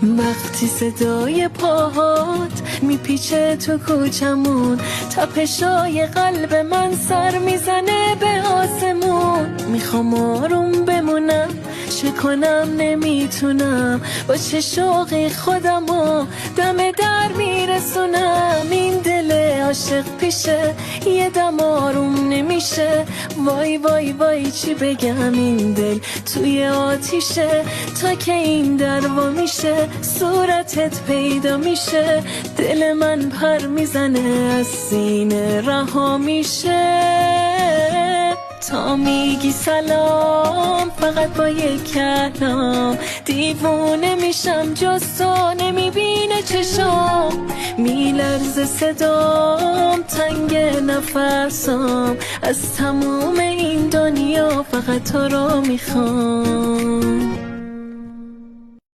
وقتی صدای پاهات میپیچه تو کوچمون، تپشای قلب من سر میزنه به آسمون. میخوام آروم بمونم، چه کنم نمیتونم، با چه شوقی خودمو دم در میرسونم. این دل عاشق پیشه یه دم آروم نمیشه، وای وای وای چی بگم، این دل توی آتیشه. تا که این دروا میشه صورتت پیدا میشه، دل من پر میزنه از سینه رها میشه. تا میگی سلام فقط با یک کلام، دیوونه میشم جز تو نمیبینه چشام. میلرزه صدام تنگ نفسام، از تموم این دنیا فقط تو رو میخوام.